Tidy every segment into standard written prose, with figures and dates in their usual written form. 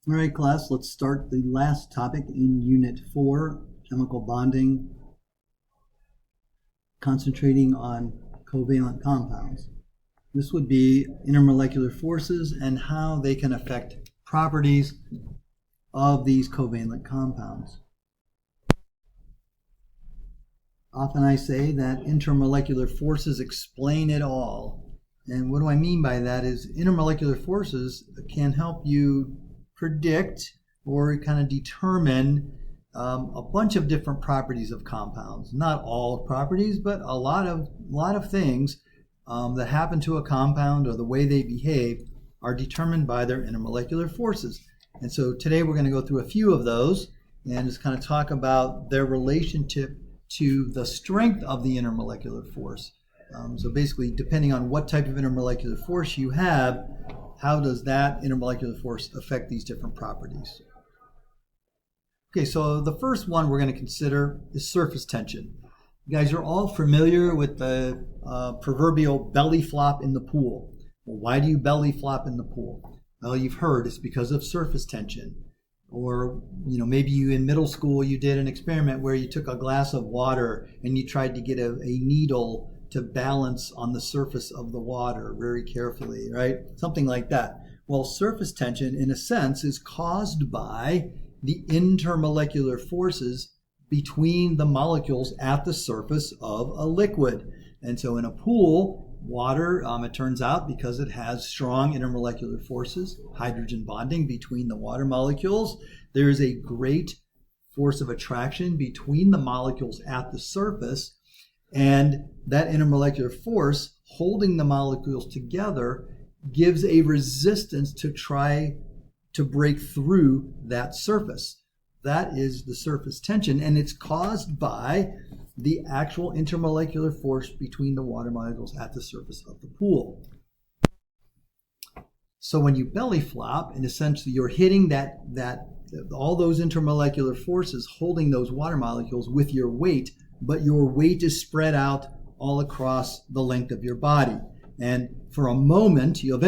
All right, class, let's start the last topic in Unit 4, chemical bonding, concentrating on covalent compounds. This would be intermolecular forces and how they can affect properties of these covalent compounds. Often I say that intermolecular forces explain it all. And what do I mean by that is intermolecular forces can help you predict or kind of determine a bunch of different properties of compounds. Not all properties, but a lot of things that happen to a compound or the way they behave are determined by their intermolecular forces. And so today we're going to go through a few of those and just kind of talk about their relationship to the strength of the intermolecular force. So basically, depending on what type of intermolecular force you have, how does that intermolecular force affect these different properties? Okay, so the first one we're going to consider is surface tension. You guys are all familiar with the proverbial belly flop in the pool. Well, why do you belly flop in the pool? Well, you've heard it's because of surface tension. Or, maybe you in middle school, you did an experiment where you took a glass of water and you tried to get a needle to balance on the surface of the water very carefully, right? Something like that. Well, surface tension, in a sense, is caused by the intermolecular forces between the molecules at the surface of a liquid. And so in a pool, water, it turns out, because it has strong intermolecular forces, hydrogen bonding between the water molecules, there is a great force of attraction between the molecules at the surface, and that intermolecular force holding the molecules together gives a resistance to try to break through that surface. That is the surface tension, and it's caused by the actual intermolecular force between the water molecules at the surface of the pool. So when you belly flop, and essentially you're hitting that all those intermolecular forces holding those water molecules with your weight, but your weight is spread out all across the length of your body. And for a moment, you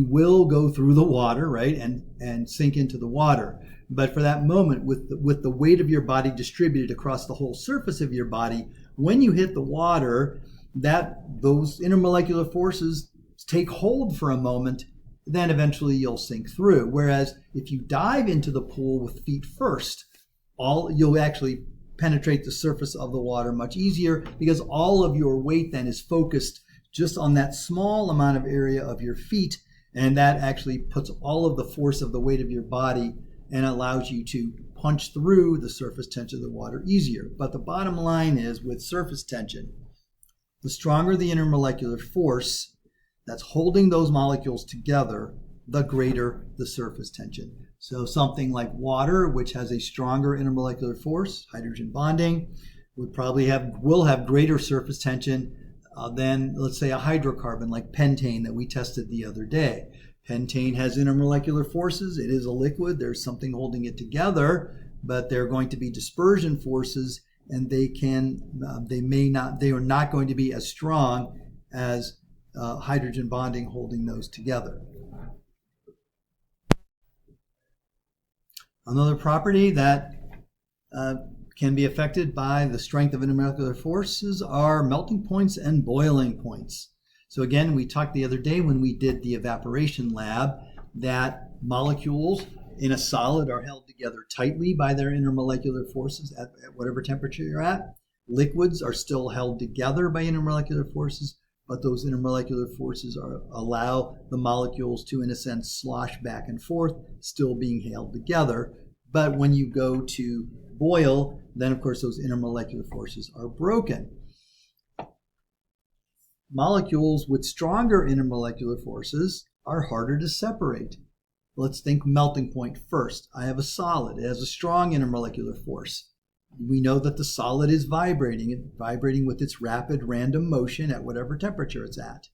will go through the water, right, and sink into the water. But for that moment, with the weight of your body distributed across the whole surface of your body, when you hit the water, those intermolecular forces take hold for a moment, then eventually you'll sink through. Whereas if you dive into the pool with feet first, you'll actually penetrate the surface of the water much easier, because all of your weight then is focused just on that small amount of area of your feet, and that actually puts all of the force of the weight of your body and allows you to punch through the surface tension of the water easier. But the bottom line is, with surface tension, the stronger the intermolecular force that's holding those molecules together, the greater the surface tension. So something like water, which has a stronger intermolecular force, hydrogen bonding, will have greater surface tension than, let's say, a hydrocarbon like pentane that we tested the other day. Pentane has intermolecular forces. It is a liquid. There's something holding it together, but there are going to be dispersion forces, and they are not going to be as strong as hydrogen bonding holding those together. Another property that can be affected by the strength of intermolecular forces are melting points and boiling points. So again, we talked the other day when we did the evaporation lab that molecules in a solid are held together tightly by their intermolecular forces at whatever temperature you're at. Liquids are still held together by intermolecular forces, but those intermolecular forces allow the molecules to, in a sense, slosh back and forth, still being held together. But when you go to boil, then of course those intermolecular forces are broken. Molecules with stronger intermolecular forces are harder to separate. Let's think melting point first. I have a solid. It has a strong intermolecular force. We know that the solid is vibrating with its rapid random motion at whatever temperature it's at,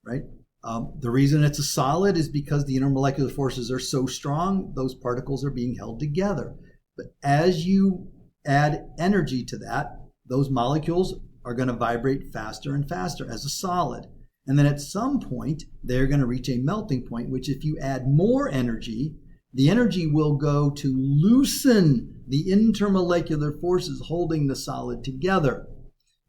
right? The reason it's a solid is because the intermolecular forces are so strong, those particles are being held together. But as you add energy to that, those molecules are going to vibrate faster and faster as a solid. And then at some point, they're going to reach a melting point, which if you add more energy, the energy will go to loosen the intermolecular forces holding the solid together.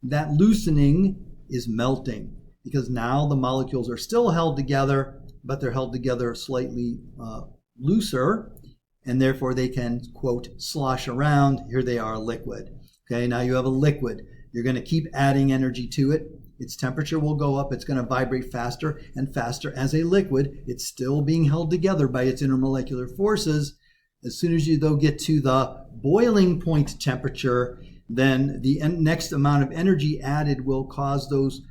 That loosening is melting, because now the molecules are still held together, but they're held together slightly looser, and therefore they can, quote, slosh around. Here they are, a liquid. Okay, now you have a liquid. You're going to keep adding energy to it. Its temperature will go up. It's going to vibrate faster and faster as a liquid. It's still being held together by its intermolecular forces. As soon as you, though, get to the boiling point temperature, then the next amount of energy added will cause those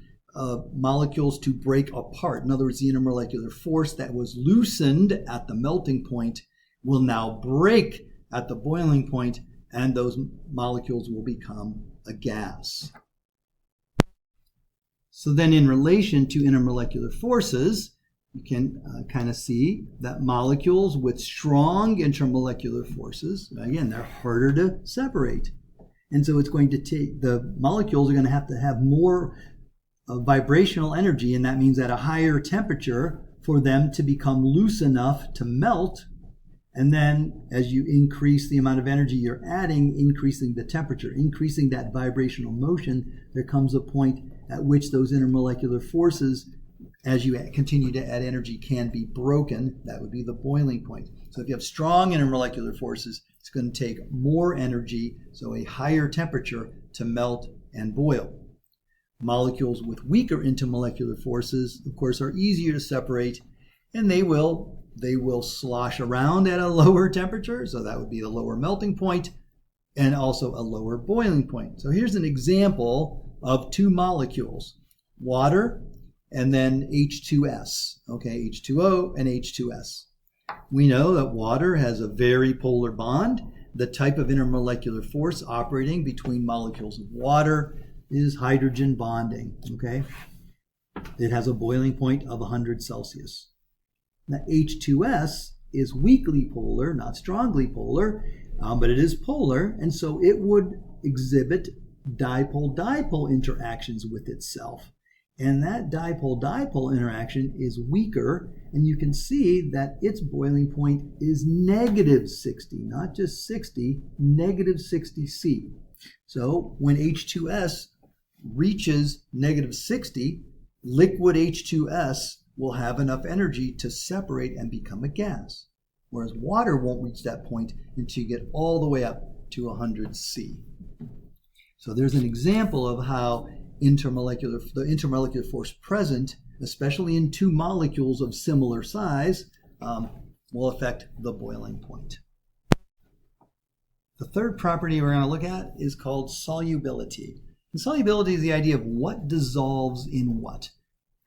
molecules to break apart. In other words, the intermolecular force that was loosened at the melting point will now break at the boiling point, and those molecules will become a gas. So then in relation to intermolecular forces, you can kind of see that molecules with strong intermolecular forces, again, they're harder to separate. And so it's going to take, the molecules are going to have more vibrational energy, and that means at a higher temperature for them to become loose enough to melt. And then as you increase the amount of energy you're adding, increasing the temperature, increasing that vibrational motion, there comes a point at which those intermolecular forces, as you continue to add energy, can be broken. That would be the boiling point. So if you have strong intermolecular forces, it's going to take more energy, so a higher temperature, to melt and boil. Molecules with weaker intermolecular forces, of course, are easier to separate, and they will slosh around at a lower temperature, so that would be the lower melting point, and also a lower boiling point. So here's an example of two molecules, water and then H2S, okay, H2O and H2S. We know that water has a very polar bond. The type of intermolecular force operating between molecules of water is hydrogen bonding, okay? It has a boiling point of 100 Celsius. Now, H2S is weakly polar, not strongly polar, but it is polar, and so it would exhibit dipole-dipole interactions with itself. And that dipole-dipole interaction is weaker, and you can see that its boiling point is negative 60, not just 60, negative 60 C. So when H2S reaches negative 60, liquid H2S will have enough energy to separate and become a gas, whereas water won't reach that point until you get all the way up to 100 C. So there's an example of how the intermolecular force present, especially in two molecules of similar size, will affect the boiling point. The third property we're going to look at is called solubility. And solubility is the idea of what dissolves in what.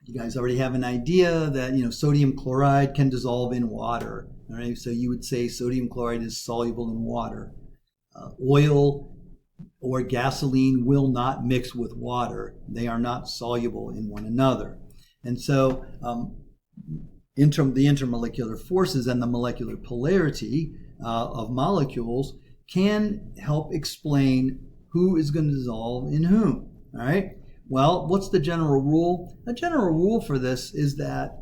You guys already have an idea that sodium chloride can dissolve in water. All right, so you would say sodium chloride is soluble in water. Oil or gasoline will not mix with water. They are not soluble in one another. And so the intermolecular forces and the molecular polarity of molecules can help explain who is going to dissolve in whom. All right. Well, what's the general rule? The general rule for this is that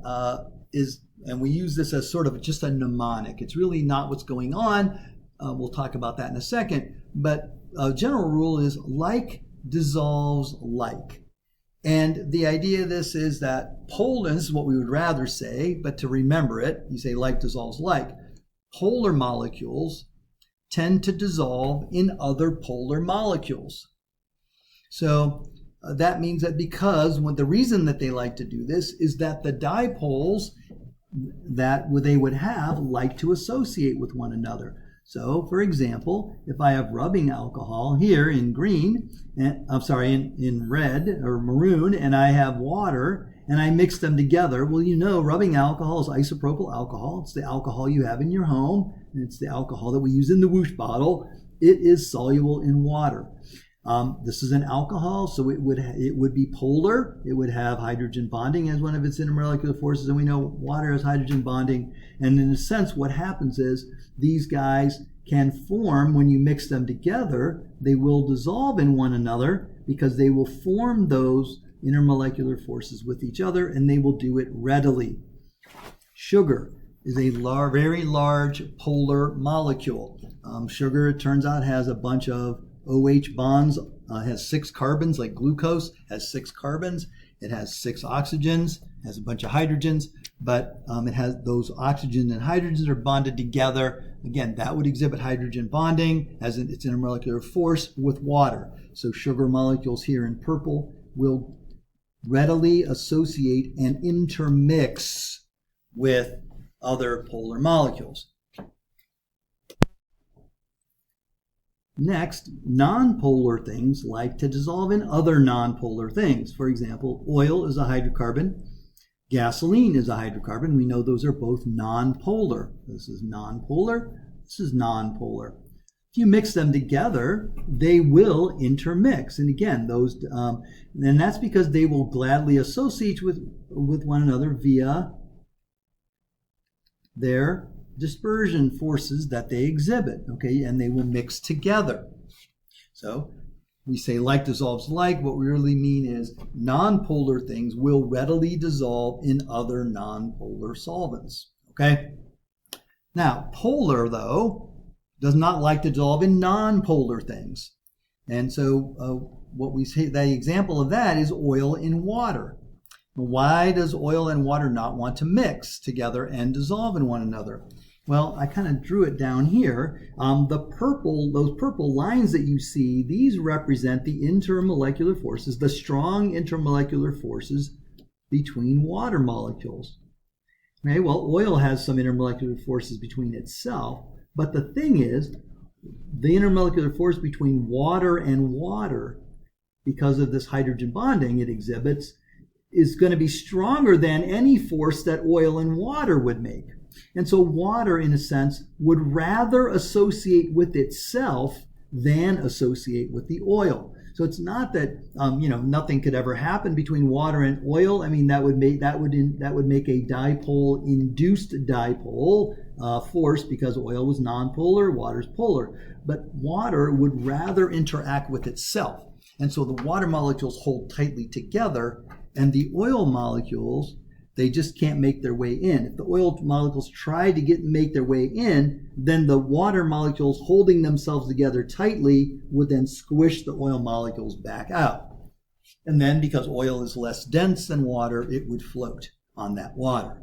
and we use this as sort of just a mnemonic. It's really not what's going on. We'll talk about that in a second. But a general rule is like dissolves like. And the idea of this is that polar, this is what we would rather say, but to remember it, you say like dissolves like. Polar molecules tend to dissolve in other polar molecules. So that means that the reason that they like to do this is that the dipoles that they would have like to associate with one another. So, for example, if I have rubbing alcohol here in green, in red or maroon, and I have water, and I mix them together, well, rubbing alcohol is isopropyl alcohol. It's the alcohol you have in your home, and it's the alcohol that we use in the whoosh bottle. It is soluble in water. This is an alcohol, so it would be polar. It would have hydrogen bonding as one of its intermolecular forces, and we know water has hydrogen bonding. And in a sense, what happens is these guys can form, when you mix them together, they will dissolve in one another because they will form those intermolecular forces with each other, and they will do it readily. Sugar. is a very large polar molecule. Sugar, it turns out, has a bunch of OH bonds, has 6 carbons, like glucose has 6 carbons. It has 6 oxygens, has a bunch of hydrogens, but it has those oxygens and hydrogens are bonded together. Again, that would exhibit hydrogen bonding as its intermolecular force with water. So sugar molecules here in purple will readily associate and intermix with other polar molecules. Next, nonpolar things like to dissolve in other nonpolar things. For example, oil is a hydrocarbon. Gasoline is a hydrocarbon. We know those are both nonpolar. This is nonpolar. This is nonpolar. If you mix them together, they will intermix. And again, and that's because they will gladly associate with one another via their dispersion forces that they exhibit, okay, and they will mix together. So we say like dissolves like. What we really mean is nonpolar things will readily dissolve in other nonpolar solvents, okay? Now, polar, though, does not like to dissolve in nonpolar things. And so what we say, the example of that is oil in water. Why does oil and water not want to mix together and dissolve in one another? Well, I kind of drew it down here. Those purple lines that you see, these represent the intermolecular forces, the strong intermolecular forces between water molecules. Okay, well, oil has some intermolecular forces between itself, but the thing is, the intermolecular force between water and water, because of this hydrogen bonding it exhibits, is going to be stronger than any force that oil and water would make. And so water, in a sense, would rather associate with itself than associate with the oil. So it's not that nothing could ever happen between water and oil. I mean, that would make a dipole-induced dipole force because oil was nonpolar, water's polar. But water would rather interact with itself. And so the water molecules hold tightly together, and the oil molecules, they just can't make their way in. If the oil molecules try to make their way in, then the water molecules holding themselves together tightly would then squish the oil molecules back out. And then because oil is less dense than water, it would float on that water.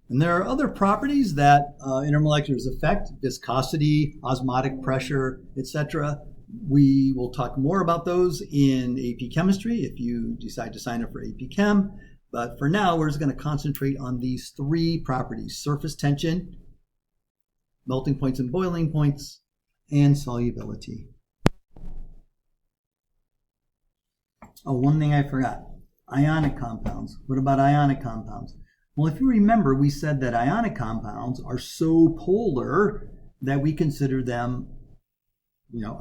And there are other properties that intermoleculars affect: viscosity, osmotic pressure, etc. We will talk more about those in AP Chemistry if you decide to sign up for AP Chem. But for now, we're just going to concentrate on these 3 properties: surface tension, melting points and boiling points, and solubility. Oh, one thing I forgot. Ionic compounds. What about ionic compounds? Well, if you remember, we said that ionic compounds are so polar that we consider them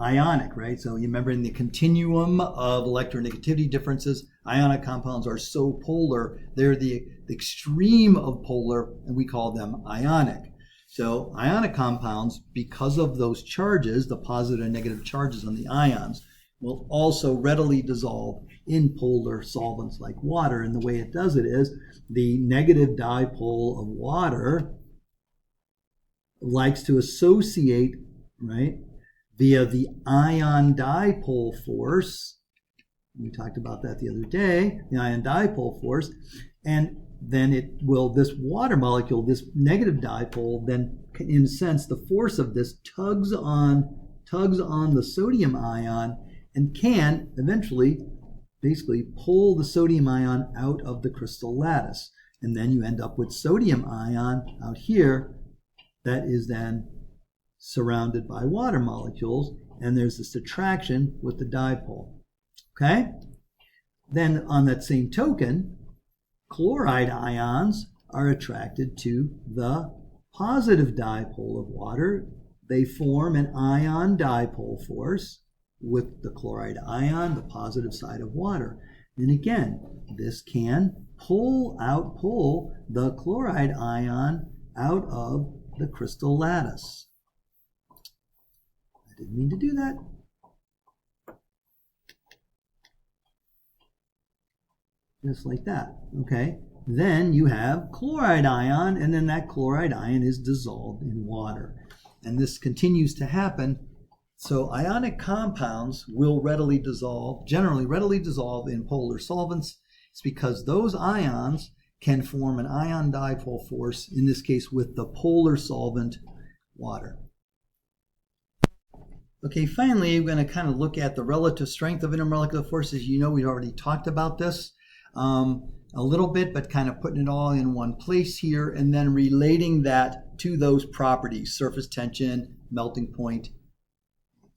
ionic, right? So you remember in the continuum of electronegativity differences, ionic compounds are so polar, they're the extreme of polar, and we call them ionic. So ionic compounds, because of those charges, the positive and negative charges on the ions, will also readily dissolve in polar solvents like water. And the way it does it is the negative dipole of water likes to associate, right, via the ion dipole force. We talked about that the other day, the ion dipole force. And then this water molecule, this negative dipole, then in a sense, the force of this tugs on the sodium ion and can eventually basically pull the sodium ion out of the crystal lattice. And then you end up with sodium ion out here that is then surrounded by water molecules, and there's this attraction with the dipole. Okay? Then on that same token, chloride ions are attracted to the positive dipole of water. They form an ion dipole force with the chloride ion, the positive side of water. And again, this can pull the chloride ion out of the crystal lattice. I didn't mean to do that. Just like that, okay? then you have chloride ion, and then that chloride ion is dissolved in water. And this continues to happen. So ionic compounds will generally readily dissolve in polar solvents. It's because those ions can form an ion dipole force, in this case with the polar solvent water. Okay, finally, we're going to kind of look at the relative strength of intermolecular forces. You know, we've already talked about this a little bit, but kind of putting it all in one place here and then relating that to those properties: surface tension, melting point,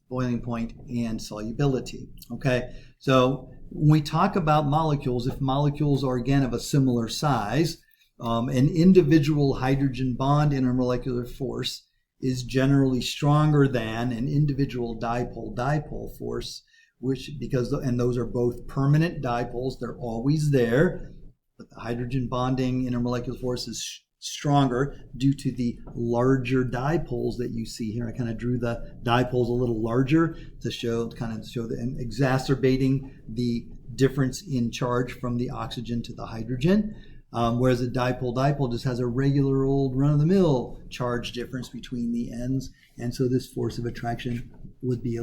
boiling point, and solubility. Okay, so when we talk about molecules, if molecules are again of a similar size, an individual hydrogen bond intermolecular force is generally stronger than an individual dipole force, and those are both permanent dipoles, they're always there, but the hydrogen bonding intermolecular force is stronger due to the larger dipoles that you see here. I kind of drew the dipoles a little larger to show the exacerbating the difference in charge from the oxygen to the hydrogen. Whereas a dipole just has a regular old run-of-the-mill charge difference between the ends, and so this force of attraction would be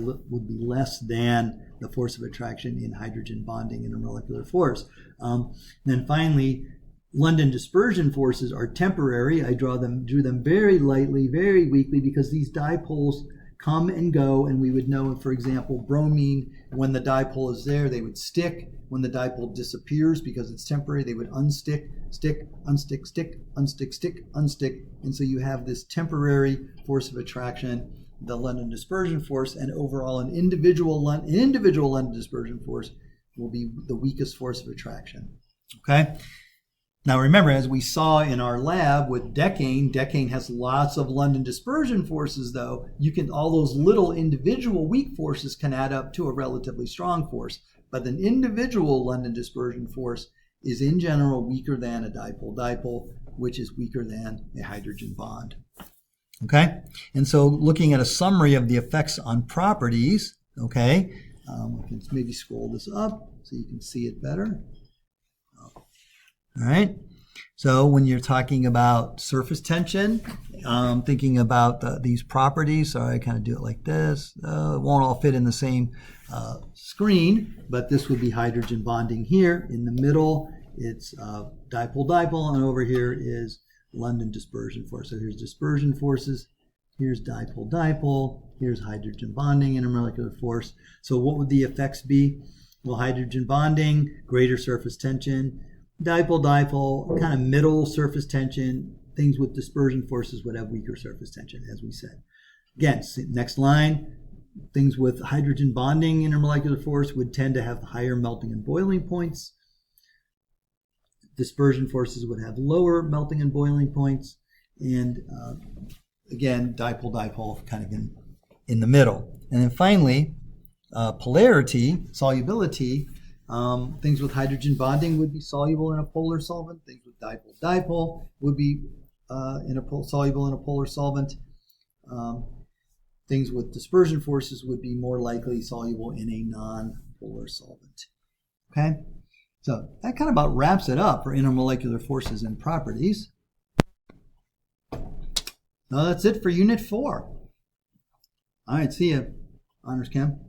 less than the force of attraction in hydrogen bonding intermolecular force. Then finally, London dispersion forces are temporary. I drew them very lightly, very weakly, because these dipoles come and go, and we would know, for example, bromine, when the dipole is there, they would stick. When the dipole disappears, because it's temporary, they would unstick, stick, unstick, stick, unstick, stick, unstick. And so you have this temporary force of attraction, the London dispersion force, and overall an individual London dispersion force will be the weakest force of attraction. Okay? Now remember, as we saw in our lab with decane has lots of London dispersion forces, though. All those little individual weak forces can add up to a relatively strong force. But an individual London dispersion force is in general weaker than a dipole, which is weaker than a hydrogen bond. Okay? And so looking at a summary of the effects on properties, okay, we can maybe scroll this up so you can see it better. All right. So when you're talking about surface tension, thinking about these properties, so I kind of do it like this. It won't all fit in the same screen, but this would be hydrogen bonding here. In the middle, it's dipole, and over here is London dispersion force. So here's dispersion forces, here's dipole, here's hydrogen bonding intermolecular force. So what would the effects be? Well, hydrogen bonding, greater surface tension. Dipole, kind of middle surface tension. Things with dispersion forces would have weaker surface tension, as we said. Again, next line, things with hydrogen bonding intermolecular force would tend to have higher melting and boiling points. Dispersion forces would have lower melting and boiling points. And again, dipole kind of in the middle. And then finally, polarity, solubility. Things with hydrogen bonding would be soluble in a polar solvent. Things with dipole would be soluble in a polar solvent. Things with dispersion forces would be more likely soluble in a non-polar solvent. Okay, so that kind of about wraps it up for intermolecular forces and properties. Now that's it for Unit 4. All right, see you, Honors Chem.